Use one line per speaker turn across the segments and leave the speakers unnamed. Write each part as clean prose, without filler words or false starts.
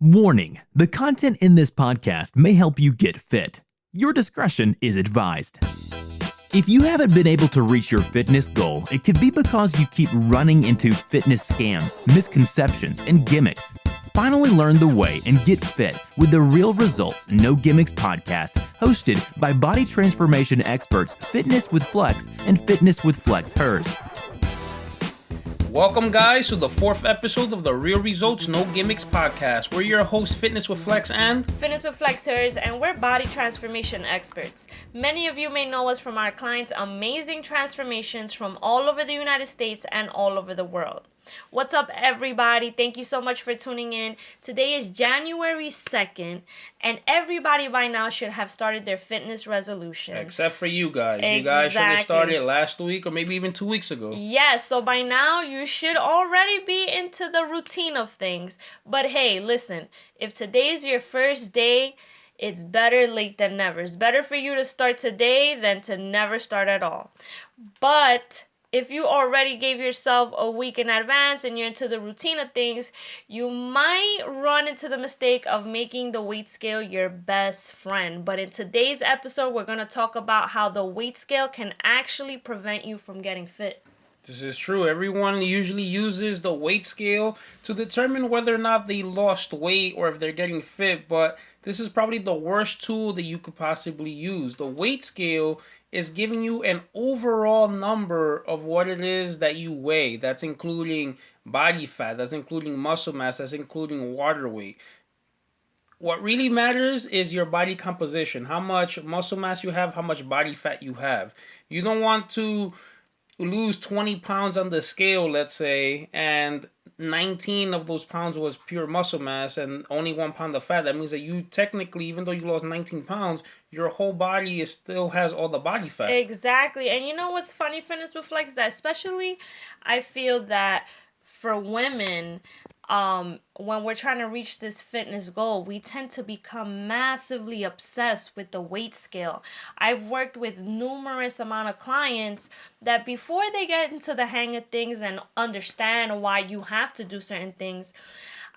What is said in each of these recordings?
Warning: the content in this podcast may help you get fit. Your discretion is advised. If you haven't been able to reach your fitness goal, it could be because you keep running into fitness scams, misconceptions, and gimmicks. Finally learn the way and get fit with the Results No Gimmicks Podcast, hosted by body transformation experts FitnessWithFlex and FitnessWithFlex Hers.
Welcome, guys, to the fourth episode of the Real Results No Gimmicks Podcast. We're your hosts, FitnessWithFlex and
FitnessWithFlex Hers, and we're body transformation experts. Many of you may know us from our clients' amazing transformations from all over the United States and all over the world. What's up, everybody? Thank you so much for tuning in. Today is January 2nd, and everybody by now should have started their fitness resolution.
Except for you guys.
Exactly.
You guys should have started last week or maybe even 2 weeks ago.
Yes, so by now you should already be into the routine of things. But hey, listen, if today's your first day, it's better late than never. It's better for you to start today than to never start at all. But if you already gave yourself a week in advance and you're into the routine of things, you might run into the mistake of making the weight scale your best friend. But in today's episode, we're going to talk about how the weight scale can actually prevent you from getting fit.
This is true. Everyone usually uses the weight scale to determine whether or not they lost weight or if they're getting fit, but this is probably the worst tool that you could possibly use. The weight scale is giving you an overall number of what it is that you weigh. That's including body fat, that's including muscle mass, that's including water weight. What really matters is your body composition, how much muscle mass you have, how much body fat you have. You don't want to lose 20 pounds on the scale, let's say, and 19 of those pounds was pure muscle mass and only 1 pound of fat. That means that you technically, even though you lost 19 pounds, your whole body still has all the body fat.
Exactly. And you know what's funny, FitnessWithFlex, that especially I feel that for women, when we're trying to reach this fitness goal, we tend to become massively obsessed with the weight scale. I've worked with numerous amount of clients that before they get into the hang of things and understand why you have to do certain things,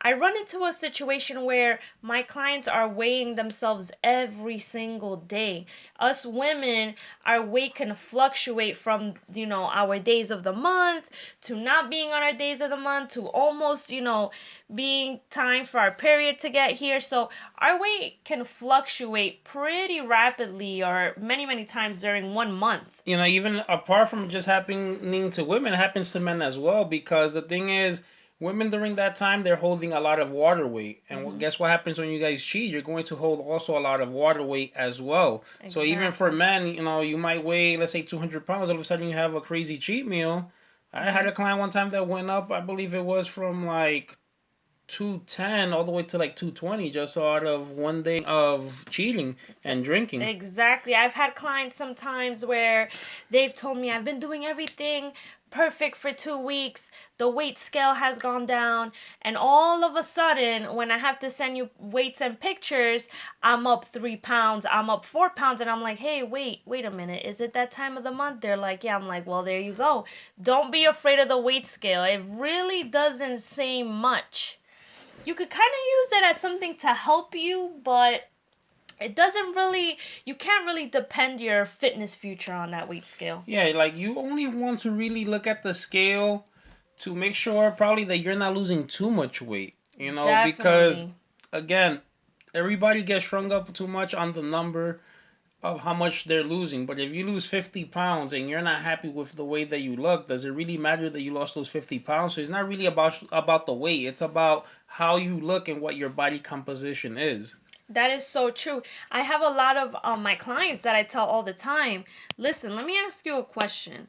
I run into a situation where my clients are weighing themselves every single day. Us women, our weight can fluctuate from, our days of the month to not being on our days of the month to almost, being time for our period to get here. So our weight can fluctuate pretty rapidly or many, many times during 1 month.
Even apart from just happening to women, it happens to men as well, because the thing is, women during that time, they're holding a lot of water weight. And guess what happens when you guys cheat? You're going to hold also a lot of water weight as well. Exactly. So even for men, you might weigh, let's say 200 pounds. All of a sudden you have a crazy cheat meal. I had a client one time that went up, I believe it was from like 210 all the way to like 220 just out of 1 day of cheating and drinking.
Exactly. I've had clients sometimes where they've told me I've been doing everything perfect for 2 weeks, the weight scale has gone down, and all of a sudden when I have to send you weights and pictures, I'm up 3 pounds, I'm up 4 pounds, and I'm like, hey, wait a minute, is it that time of the month? They're like, yeah. I'm like, well, there you go. Don't be afraid of the weight scale. It really doesn't say much. You could kind of use it as something to help you, but it doesn't really, you can't really depend your fitness future on that weight scale.
Yeah, like you only want to really look at the scale to make sure probably that you're not losing too much weight,
Definitely.
Because again, everybody gets shrunk up too much on the number of how much they're losing. But if you lose 50 pounds and you're not happy with the way that you look, does it really matter that you lost those 50 pounds? So it's not really about the weight. It's about how you look and what your body composition is.
That is so true. I have a lot of my clients that I tell all the time, listen, let me ask you a question.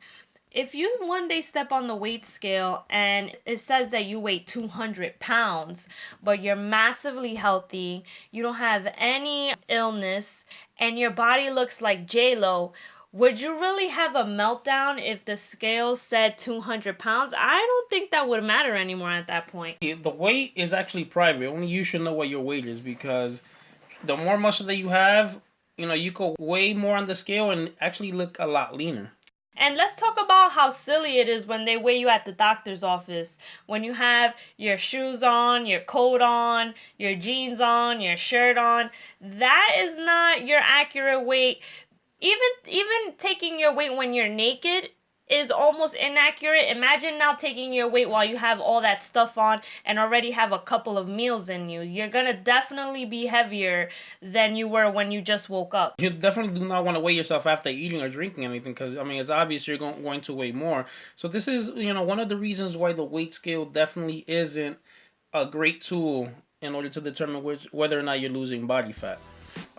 If you one day step on the weight scale and it says that you weigh 200 pounds, but you're massively healthy, you don't have any illness, and your body looks like J-Lo, would you really have a meltdown if the scale said 200 pounds? I don't think that would matter anymore at that point.
The weight is actually private. Only you should know what your weight is, because the more muscle that you have, you could weigh more on the scale and actually look a lot leaner.
And let's talk about how silly it is when they weigh you at the doctor's office. When you have your shoes on, your coat on, your jeans on, your shirt on. That is not your accurate weight. Even taking your weight when you're naked is almost inaccurate. Imagine now taking your weight while you have all that stuff on and already have a couple of meals in you. You're gonna definitely be heavier than you were when you just woke up.
You definitely do not want to weigh yourself after eating or drinking anything because, I mean, it's obvious you're going to weigh more. So this is, one of the reasons why the weight scale definitely isn't a great tool in order to determine whether or not you're losing body fat.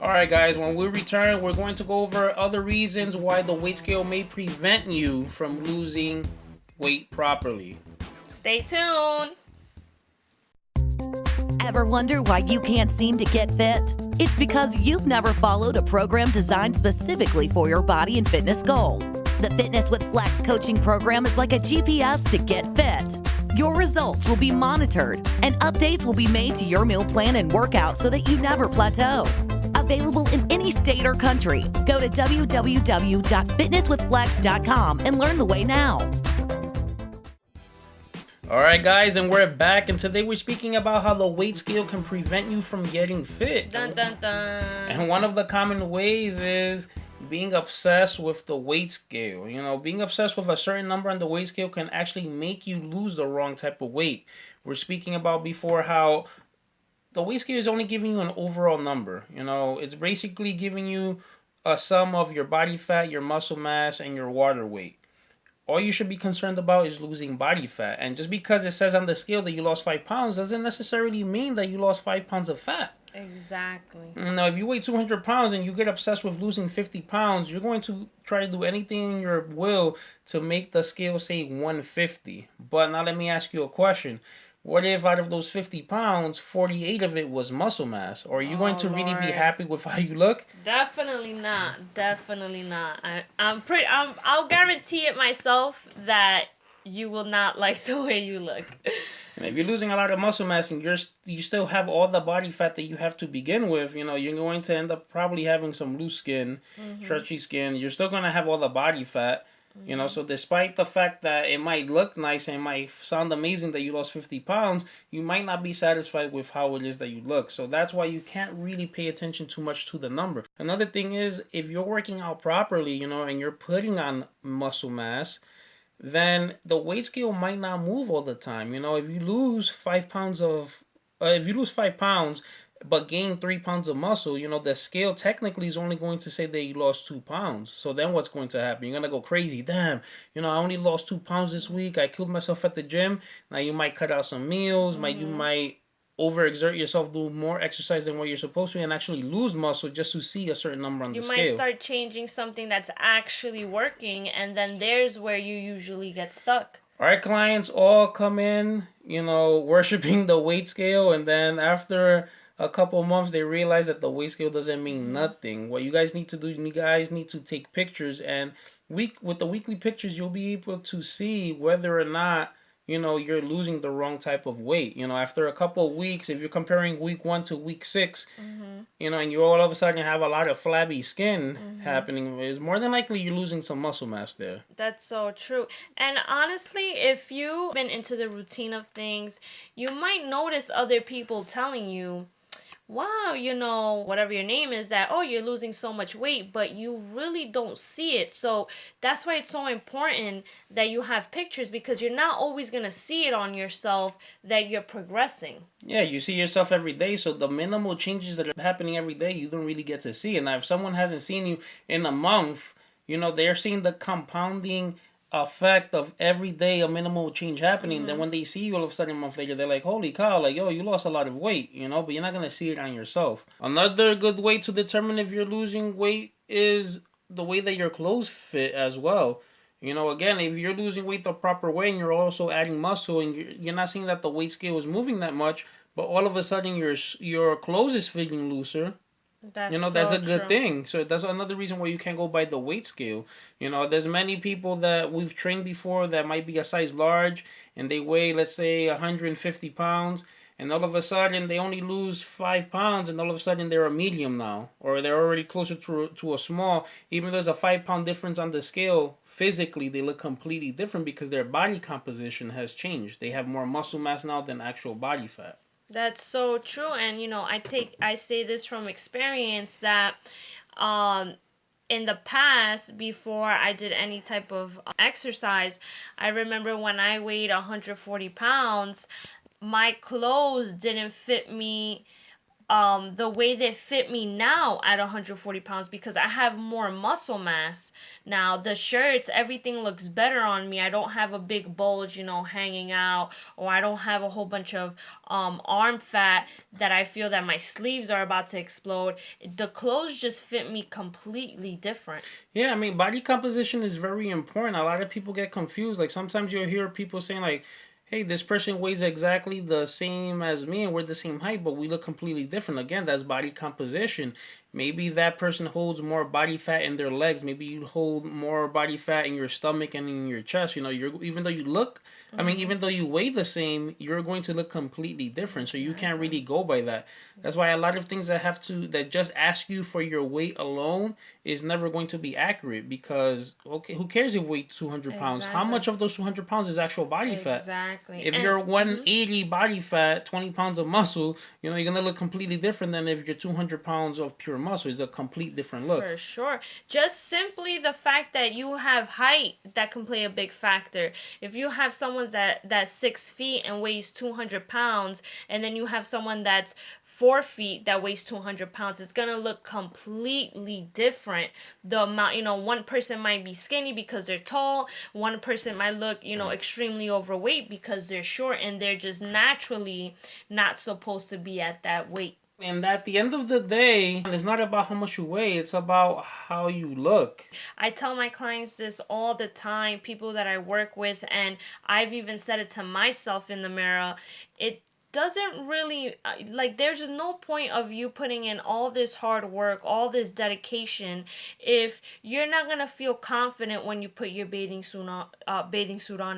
Alright guys, when we return, we're going to go over other reasons why the weight scale may prevent you from losing weight properly.
Stay tuned.
Ever wonder why you can't seem to get fit? It's because you've never followed a program designed specifically for your body and fitness goal. The Fitness with Flex coaching program is like a GPS to get fit. Your results will be monitored, and updates will be made to your meal plan and workout so that you never plateau. Available in any state or country. Go to www.fitnesswithflex.com and learn the way now.
Alright guys, and we're back, and today we're speaking about how the weight scale can prevent you from getting fit.
Dun dun dun.
And one of the common ways is being obsessed with the weight scale. Being obsessed with a certain number on the weight scale can actually make you lose the wrong type of weight. We're speaking about before how the weight scale is only giving you an overall number. It's basically giving you a sum of your body fat, your muscle mass, and your water weight. All you should be concerned about is losing body fat. And just because it says on the scale that you lost 5 pounds doesn't necessarily mean that you lost 5 pounds of fat.
Exactly.
Now, if you weigh 200 pounds and you get obsessed with losing 50 pounds, you're going to try to do anything in your will to make the scale say 150. But now let me ask you a question. What if out of those 50 pounds, 48 of it was muscle mass? Or are you going to really be happy with how you look?
Definitely not. Definitely not. I'll guarantee it myself that you will not like the way you look.
And if you're losing a lot of muscle mass and you still have all the body fat that you have to begin with, you're going to end up probably having some loose skin, stretchy skin. You're still going to have all the body fat. So despite the fact that it might look nice and might sound amazing that you lost 50 pounds, you might not be satisfied with how it is that you look. So that's why you can't really pay attention too much to the number. Another thing is, if you're working out properly, and you're putting on muscle mass, then the weight scale might not move all the time. If you lose 5 pounds but gain 3 pounds of muscle, the scale technically is only going to say that you lost 2 pounds. So then what's going to happen? You're going to go crazy. Damn, I only lost 2 pounds this week. I killed myself at the gym. Now you might cut out some meals. You might overexert yourself, do more exercise than what you're supposed to, and actually lose muscle just to see a certain number on the scale.
You might start changing something that's actually working, and then there's where you usually get stuck.
Our clients all come in, worshiping the weight scale, and then after a couple of months, they realize that the weight scale doesn't mean nothing. What you guys need to do, you guys need to take pictures, and with the weekly pictures, you'll be able to see whether or not you're losing the wrong type of weight. After a couple of weeks, if you're comparing week 1 to week 6, and you all of a sudden have a lot of flabby skin happening, it's more than likely you're losing some muscle mass there.
That's so true. And honestly, if you've been into the routine of things, you might notice other people telling you, wow, whatever your name is, that, oh, you're losing so much weight, but you really don't see it. So that's why it's so important that you have pictures, because you're not always going to see it on yourself that you're progressing.
Yeah, you see yourself every day, so the minimal changes that are happening every day, you don't really get to see. And now if someone hasn't seen you in a month, they're seeing the compounding effect of every day a minimal change happening. Then when they see you all of a sudden a month later, they're like, holy cow, like, yo, you lost a lot of weight, but you're not going to see it on yourself. Another good way to determine if you're losing weight is the way that your clothes fit as well. Again, if you're losing weight the proper way and you're also adding muscle and you're not seeing that the weight scale is moving that much, but all of a sudden your clothes is fitting looser, that's a good thing. So that's another reason why you can't go by the weight scale. There's many people that we've trained before that might be a size large and they weigh, let's say, 150 pounds. and all of a sudden they only lose 5 pounds, and all of a sudden they're a medium now, or they're already closer to a small. Even though there's a 5 pound difference on the scale, physically they look completely different because their body composition has changed. They have more muscle mass now than actual body fat.
That's so true. And I say this from experience that um in the past, before I did any type of exercise, I remember when I weighed 140 pounds, my clothes didn't fit me the way they fit me now at 140 pounds, because I have more muscle mass now. The shirts, everything looks better on me. I don't have a big bulge, hanging out, or I don't have a whole bunch of arm fat that I feel that my sleeves are about to explode. The clothes just fit me completely different.
Yeah, I mean, body composition is very important. A lot of people get confused. Like, sometimes you'll hear people saying, like, hey, this person weighs exactly the same as me and we're the same height, but we look completely different. Again, that's body composition. Maybe that person holds more body fat in their legs. Maybe you hold more body fat in your stomach and in your chest. You're even though you look, I mean, even though you weigh the same, you're going to look completely different. So you can't really go by that. That's why a lot of things that just ask you for your weight alone is never going to be accurate, because, okay, who cares if you weigh 200 pounds? How much of those 200 pounds is actual body fat?
Exactly.
If you're 180 body fat, 20 pounds of muscle, you're going to look completely different than if you're 200 pounds of pure muscle. It's a complete different look.
For sure. Just simply the fact that you have height, that can play a big factor. If you have someone that's 6 feet and weighs 200 pounds, and then you have someone that's 4 feet that weighs 200 pounds, it's going to look completely different. The amount, one person might be skinny because they're tall. One person might look, extremely overweight because they're short, and they're just naturally not supposed to be at that weight.
And at the end of the day, it's not about how much you weigh, it's about how you look.
I tell my clients this all the time, people that I work with, and I've even said it to myself in the mirror. It doesn't really, there's just no point of you putting in all this hard work, all this dedication, if you're not gonna feel confident when you put your bathing suit on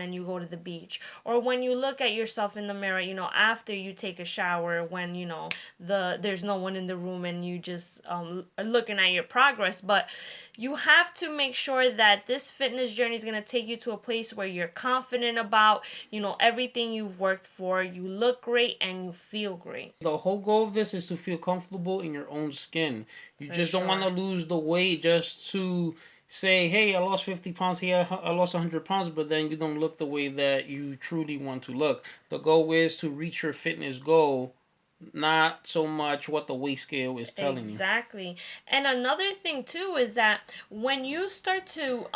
and you go to the beach, or when you look at yourself in the mirror, after you take a shower, when there's no one in the room and you just are looking at your progress. But you have to make sure that this fitness journey is going to take you to a place where you're confident about everything you've worked for. You look great and you feel great.
The whole goal of this is to feel comfortable in your own skin. You just don't want to lose the weight just to say, hey, I lost 50 pounds here, I lost 100 pounds, but then you don't look the way that you truly want to look. The goal is to reach your fitness goal, not so much what the weight scale is telling you.
Exactly. And another thing too is that when you start to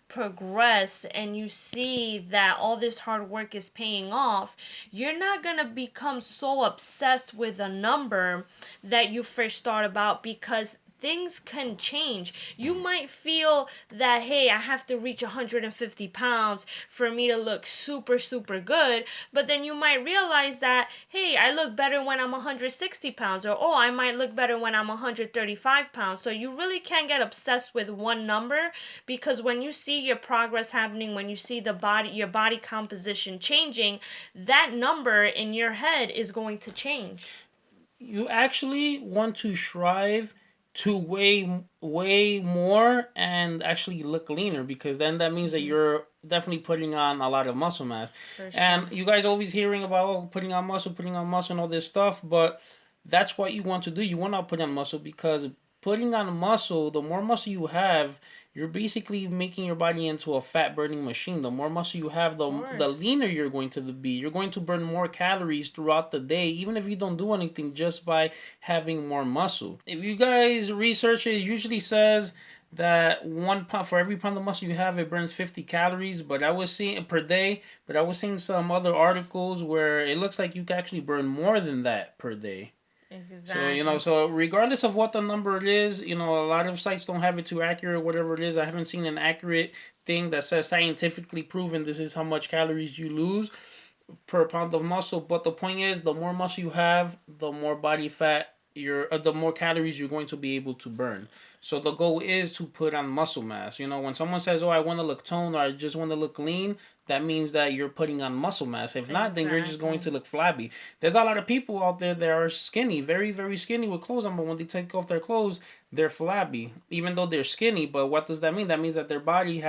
progress and you see that all this hard work is paying off, you're not going to become so obsessed with a number that you first thought about, because things can change. You might feel that, hey, I have to reach 150 pounds for me to look super, super good. But then you might realize that, hey, I look better when I'm 160 pounds. Or, oh, I might look better when I'm 135 pounds. So you really can't get obsessed with one number, because when you see your progress happening, when you see your body composition changing, that number in your head is going to change.
You actually want to strive to weigh more and actually look leaner, because then that means that you're definitely putting on a lot of muscle mass.
For sure.
And you guys always hearing about putting on muscle and all this stuff, but that's what you want to do. You want to put on muscle, because putting on muscle, the more muscle you have, you're basically making your body into a fat burning machine. The more muscle you have, the leaner you're going to be. You're going to burn more calories throughout the day, even if you don't do anything, just by having more muscle. If you guys research it, it usually says that 1 pound, for every pound of muscle you have, it burns 50 calories. But I was seeing per day. But I was seeing some other articles where it looks like you can actually burn more than that per day.
Exactly.
So, so regardless of what the number is, a lot of sites don't have it too accurate, whatever it is. I haven't seen an accurate thing that says scientifically proven this is how much calories you lose per pound of muscle. But the point is, the more muscle you have, the more body fat the more calories you're going to be able to burn. So the goal is to put on muscle mass. When someone says, "Oh, I want to look toned," or "I just want to look lean," that means that you're putting on muscle mass. If not, then you're just going to look flabby. There's a lot of people out there that are skinny, very, very skinny with clothes on, but when they take off their clothes, they're flabby, even though they're skinny. But what does that mean? That means that their body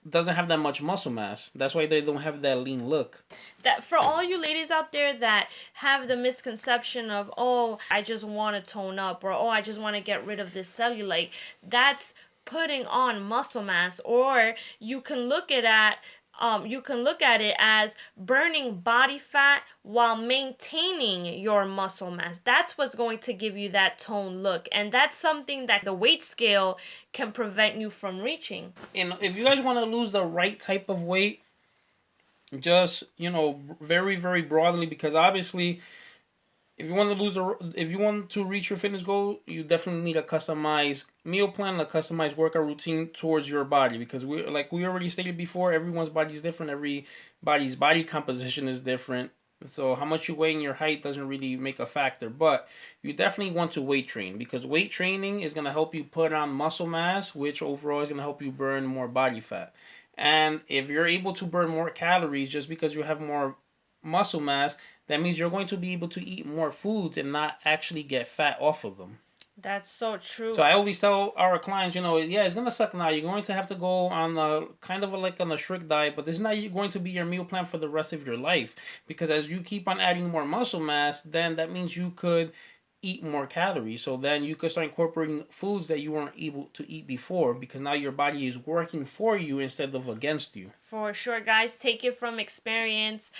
doesn't have that much muscle mass. That's why they don't have that lean look.
That for all you ladies out there that have the misconception of, oh, I just want to tone up, or oh, I just want to get rid of this cellulite, that's putting on muscle mass. Or you can look at it as burning body fat while maintaining your muscle mass. That's what's going to give you that toned look. And that's something that the weight scale can prevent you from reaching.
And if you guys want to lose the right type of weight, just, very, very broadly, because obviously if you want to reach your fitness goal, you definitely need a customized meal plan, a customized workout routine towards your body, because we already stated before, everyone's body is different. Everybody's body composition is different. So how much you weigh and your height doesn't really make a factor, but you definitely want to weight train, because weight training is going to help you put on muscle mass, which overall is going to help you burn more body fat. And if you're able to burn more calories just because you have more muscle mass, that means you're going to be able to eat more foods and not actually get fat off of them.
That's so true.
So I always tell our clients, it's going to suck now. You're going to have to go on on a strict diet, but this is not going to be your meal plan for the rest of your life. Because as you keep on adding more muscle mass, then that means you could eat more calories. So then you could start incorporating foods that you weren't able to eat before, because now your body is working for you instead of against you.
For sure, guys. Take it from experience.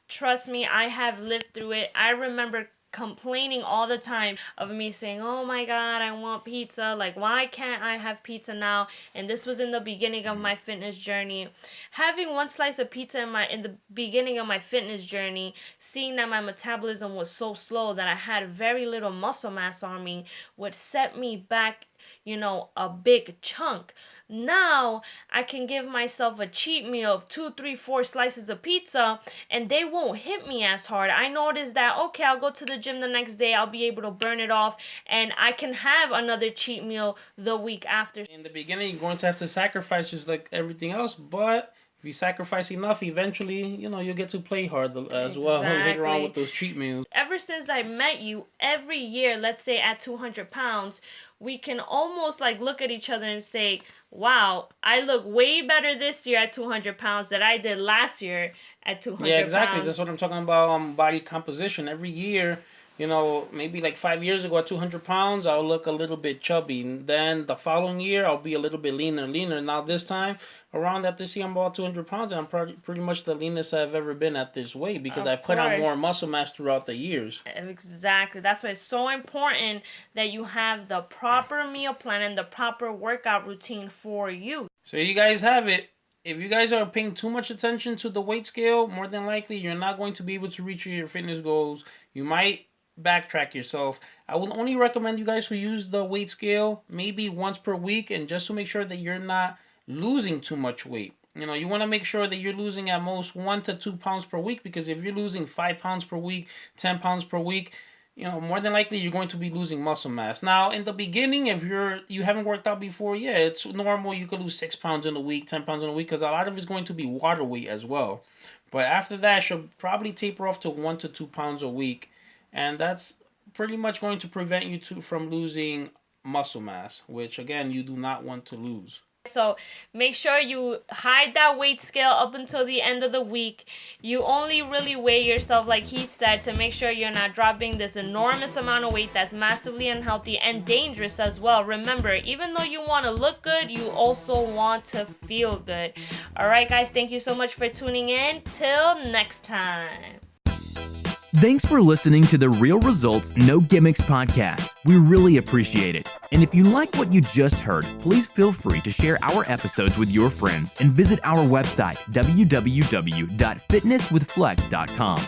Trust me, I have lived through it. I remember complaining all the time of me saying, oh my God, I want pizza. Like, why can't I have pizza now? And this was in the beginning of my fitness journey. Having one slice of pizza in the beginning of my fitness journey, seeing that my metabolism was so slow that I had very little muscle mass on me, would set me back, a big chunk. Now I can give myself a cheat meal of 2, 3, 4 slices of pizza, and they won't hit me as hard. I noticed that, okay, I'll go to the gym the next day, I'll be able to burn it off, and I can have another cheat meal the week after.
In the beginning, you're going to have to sacrifice just like everything else, but if you sacrifice enough, eventually, you'll get to play hard as well. Later on with those cheat meals.
Ever since I met you, every year, let's say at 200 pounds, we can almost look at each other and say, wow, I look way better this year at 200 pounds than I did last year at 200 pounds.
Yeah, exactly. That's what I'm talking about, body composition. Every year, maybe 5 years ago at 200 pounds, I'll look a little bit chubby. And then the following year, I'll be a little bit leaner. Now this time, around at this year, I'm about 200 pounds, and I'm pretty much the leanest I've ever been at this weight, because I put on more muscle mass throughout the years.
Exactly. That's why it's so important that you have the proper meal plan and the proper workout routine for you.
So you guys have it. If you guys are paying too much attention to the weight scale, more than likely, you're not going to be able to reach your fitness goals. You might backtrack yourself. I would only recommend you guys who use the weight scale maybe once per week, and just to make sure that you're not losing too much weight. You want to make sure that you're losing at most 1 to 2 pounds per week, because if you're losing 5 pounds per week, 10 pounds per week, more than likely you're going to be losing muscle mass. Now, in the beginning, if you haven't worked out before, yeah, it's normal. You could lose 6 pounds in a week, 10 pounds in a week, because a lot of it's going to be water weight as well. But after that, should probably taper off to 1 to 2 pounds a week, and that's pretty much going to prevent you from losing muscle mass, which again, you do not want to lose.
So make sure you hide that weight scale up until the end of the week. You only really weigh yourself, like he said, to make sure you're not dropping this enormous amount of weight that's massively unhealthy and dangerous as well. Remember, even though you want to look good, you also want to feel good. All right, guys, thank you so much for tuning in. Till next time.
Thanks for listening to the Real Results No Gimmicks Podcast. We really appreciate it. And if you like what you just heard, please feel free to share our episodes with your friends and visit our website, www.fitnesswithflex.com.